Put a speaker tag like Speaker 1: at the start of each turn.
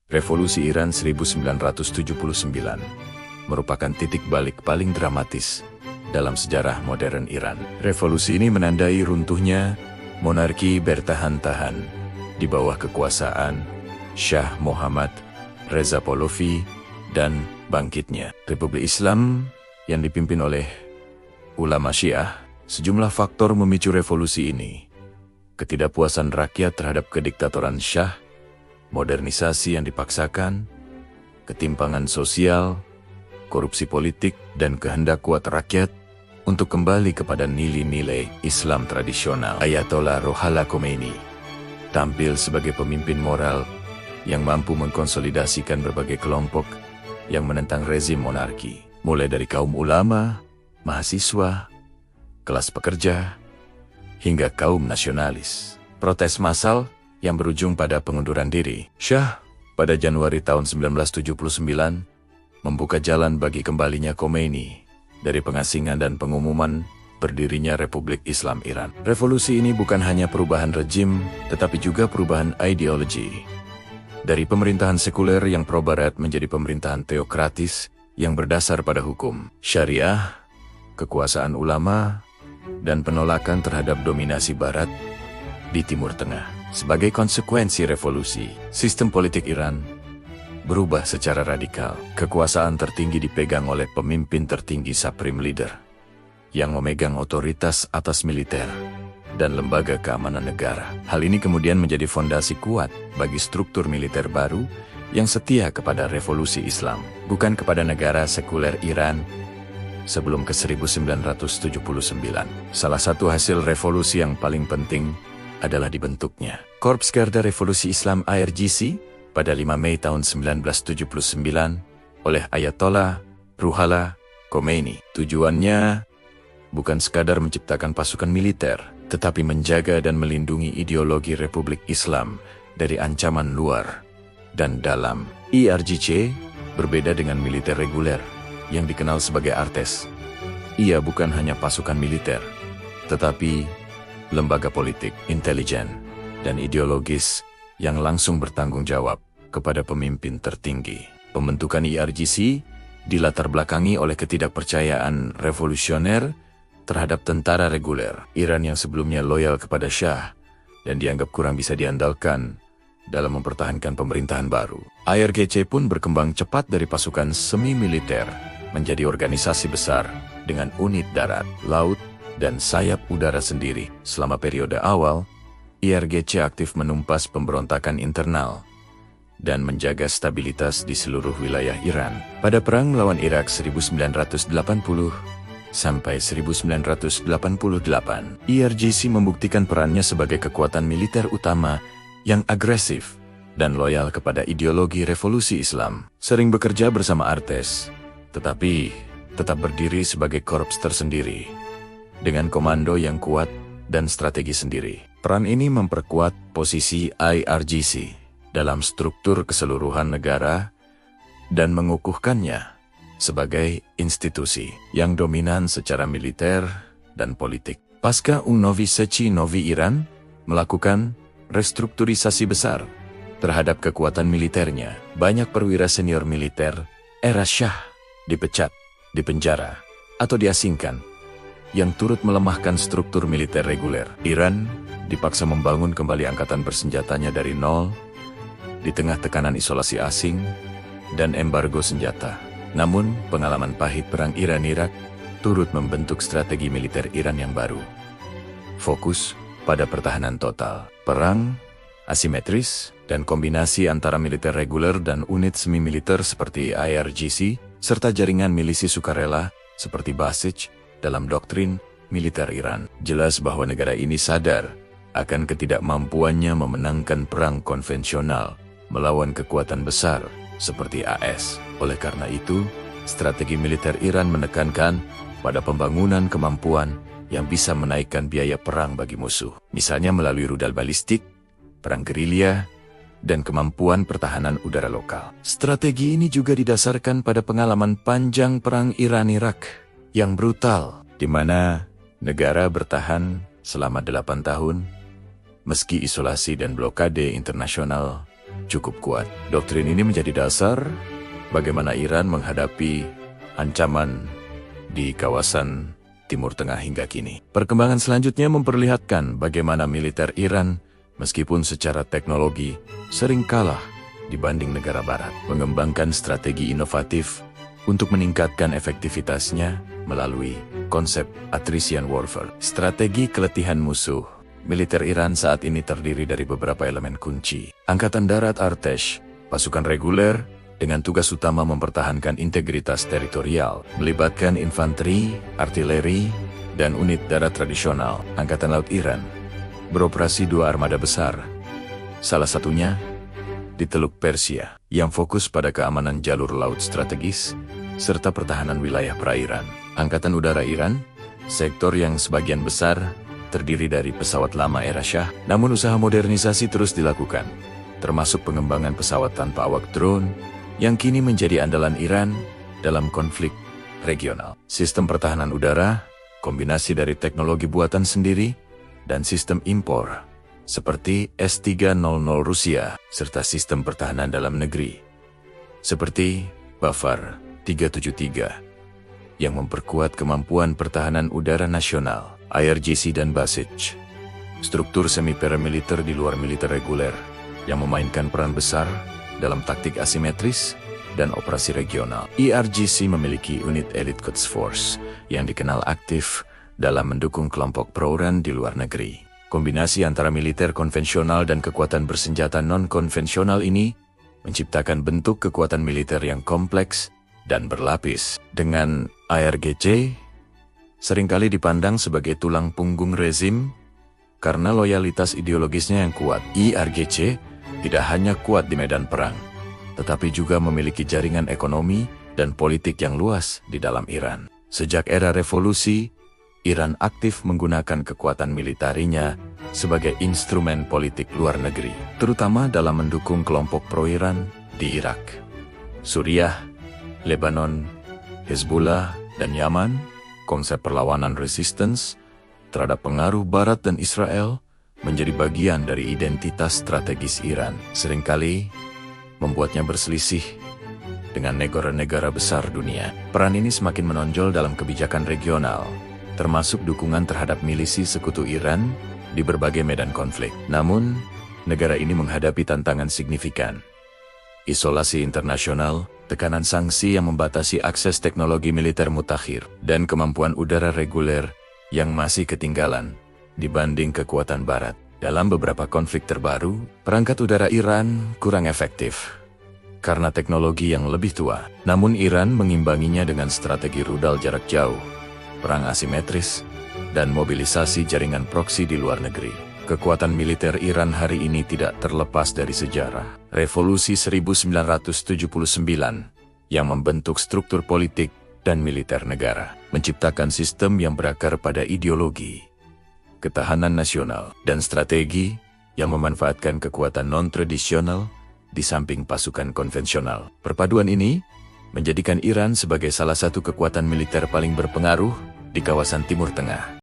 Speaker 1: Revolusi Iran 1979 merupakan titik balik paling dramatis dalam sejarah modern Iran. Revolusi ini menandai runtuhnya monarki bertahan-tahan di bawah kekuasaan Shah Muhammad Reza Pahlavi dan bangkitnya Republik Islam yang dipimpin oleh ulama Syiah. Sejumlah faktor memicu revolusi ini: ketidakpuasan rakyat terhadap kediktatoran Shah, modernisasi yang dipaksakan, ketimpangan sosial, korupsi politik, dan kehendak kuat rakyat untuk kembali kepada nilai-nilai Islam tradisional. Ayatollah Ruhollah Khomeini tampil sebagai pemimpin moral yang mampu mengkonsolidasikan berbagai kelompok yang menentang rezim monarki, mulai dari kaum ulama, mahasiswa, kelas pekerja, hingga kaum nasionalis. Protes massal yang berujung pada pengunduran diri Shah pada Januari tahun 1979 membuka jalan bagi kembalinya Khomeini dari pengasingan dan pengumuman berdirinya Republik Islam Iran. Revolusi ini bukan hanya perubahan rejim, tetapi juga perubahan ideologi. Dari pemerintahan sekuler yang pro-barat menjadi pemerintahan teokratis yang berdasar pada hukum syariah, kekuasaan ulama, dan penolakan terhadap dominasi barat di Timur Tengah. Sebagai konsekuensi revolusi, sistem politik Iran berubah secara radikal. Kekuasaan tertinggi dipegang oleh pemimpin tertinggi Supreme Leader yang memegang otoritas atas militer dan lembaga keamanan negara. Hal ini kemudian menjadi fondasi kuat bagi struktur militer baru yang setia kepada revolusi Islam, bukan kepada negara sekuler Iran sebelum ke 1979. Salah satu hasil revolusi yang paling penting adalah dibentuknya Korps Garda Revolusi Islam IRGC pada 5 Mei tahun 1979 oleh Ayatollah Ruhollah Khomeini. Tujuannya bukan sekadar menciptakan pasukan militer, tetapi menjaga dan melindungi ideologi Republik Islam dari ancaman luar dan dalam. IRGC berbeda dengan militer reguler yang dikenal sebagai Artes. Ia bukan hanya pasukan militer, tetapi lembaga politik, intelijen, dan ideologis yang langsung bertanggung jawab kepada pemimpin tertinggi. Pembentukan IRGC dilatar belakangi oleh ketidakpercayaan revolusioner terhadap tentara reguler Iran yang sebelumnya loyal kepada Shah dan dianggap kurang bisa diandalkan dalam mempertahankan pemerintahan baru. IRGC pun berkembang cepat dari pasukan semi-militer menjadi organisasi besar dengan unit darat, laut, dan sayap udara sendiri. Selama periode awal, IRGC aktif menumpas pemberontakan internal dan menjaga stabilitas di seluruh wilayah Iran. Pada Perang melawan Irak 1980 sampai 1988, IRGC membuktikan perannya sebagai kekuatan militer utama yang agresif dan loyal kepada ideologi revolusi Islam. Sering bekerja bersama Artes, tetapi tetap berdiri sebagai korps tersendiri, dengan komando yang kuat dan strategi sendiri. Peran ini memperkuat posisi IRGC dalam struktur keseluruhan negara dan mengukuhkannya sebagai institusi yang dominan secara militer dan politik. Pasca Novi Seci Novi Iran melakukan restrukturisasi besar terhadap kekuatan militernya. Banyak perwira senior militer era Shah dipecat, dipenjara, atau diasingkan, yang turut melemahkan struktur militer reguler. Iran dipaksa membangun kembali angkatan bersenjatanya dari nol, di tengah tekanan isolasi asing dan embargo senjata. Namun, pengalaman pahit perang Iran-Irak turut membentuk strategi militer Iran yang baru. Fokus pada pertahanan total, perang asimetris, dan kombinasi antara militer reguler dan unit semi-militer seperti IRGC, serta jaringan milisi sukarela seperti Basij dalam doktrin militer Iran. Jelas bahwa negara ini sadar akan ketidakmampuannya memenangkan perang konvensional melawan kekuatan besar seperti AS. Oleh karena itu, strategi militer Iran menekankan pada pembangunan kemampuan yang bisa menaikkan biaya perang bagi musuh, misalnya melalui rudal balistik, perang gerilya, dan kemampuan pertahanan udara lokal. Strategi ini juga didasarkan pada pengalaman panjang perang Iran-Irak yang brutal, di mana negara bertahan selama 8 tahun, meski isolasi dan blokade internasional cukup kuat. Doktrin ini menjadi dasar bagaimana Iran menghadapi ancaman di kawasan Timur Tengah hingga kini. Perkembangan selanjutnya memperlihatkan bagaimana militer Iran, meskipun secara teknologi sering kalah dibanding negara barat, mengembangkan strategi inovatif untuk meningkatkan efektivitasnya melalui konsep attrition warfare. Strategi keletihan musuh. Militer Iran saat ini terdiri dari beberapa elemen kunci. Angkatan Darat Artesh, pasukan reguler dengan tugas utama mempertahankan integritas teritorial, melibatkan infanteri, artileri, dan unit darat tradisional. Angkatan Laut Iran beroperasi 2 armada besar, salah satunya di Teluk Persia, yang fokus pada keamanan jalur laut strategis serta pertahanan wilayah perairan. Angkatan Udara Iran, sektor yang sebagian besar terdiri dari pesawat lama era Shah, namun usaha modernisasi terus dilakukan, termasuk pengembangan pesawat tanpa awak drone yang kini menjadi andalan Iran dalam konflik regional. Sistem pertahanan udara, kombinasi dari teknologi buatan sendiri dan sistem impor, seperti S-300 Rusia, serta sistem pertahanan dalam negeri, seperti Bafar 373, yang memperkuat kemampuan pertahanan udara nasional, IRGC dan Basij. Struktur semi-paramiliter di luar militer reguler, yang memainkan peran besar dalam taktik asimetris dan operasi regional. IRGC memiliki unit Elite Quds Force yang dikenal aktif dalam mendukung kelompok pro-Iran di luar negeri. Kombinasi antara militer konvensional dan kekuatan bersenjata non-konvensional ini menciptakan bentuk kekuatan militer yang kompleks dan berlapis. Dengan IRGC seringkali dipandang sebagai tulang punggung rezim karena loyalitas ideologisnya yang kuat. IRGC tidak hanya kuat di medan perang, tetapi juga memiliki jaringan ekonomi dan politik yang luas di dalam Iran. Sejak era revolusi, Iran aktif menggunakan kekuatan militarinya sebagai instrumen politik luar negeri, terutama dalam mendukung kelompok pro-Iran di Irak, Suriah, Lebanon, Hezbollah, dan Yaman. Konsep perlawanan resistance terhadap pengaruh Barat dan Israel menjadi bagian dari identitas strategis Iran. Seringkali membuatnya berselisih dengan negara-negara besar dunia. Peran ini semakin menonjol dalam kebijakan regional, termasuk dukungan terhadap milisi sekutu Iran di berbagai medan konflik. Namun, negara ini menghadapi tantangan signifikan. Isolasi internasional, tekanan sanksi yang membatasi akses teknologi militer mutakhir, dan kemampuan udara reguler yang masih ketinggalan dibanding kekuatan Barat. Dalam beberapa konflik terbaru, perangkat udara Iran kurang efektif karena teknologi yang lebih tua. Namun Iran mengimbanginya dengan strategi rudal jarak jauh, perang asimetris, dan mobilisasi jaringan proksi di luar negeri. Kekuatan militer Iran hari ini tidak terlepas dari sejarah. Revolusi 1979 yang membentuk struktur politik dan militer negara, menciptakan sistem yang berakar pada ideologi, ketahanan nasional, dan strategi yang memanfaatkan kekuatan non-tradisional di samping pasukan konvensional. Perpaduan ini menjadikan Iran sebagai salah satu kekuatan militer paling berpengaruh di kawasan Timur Tengah.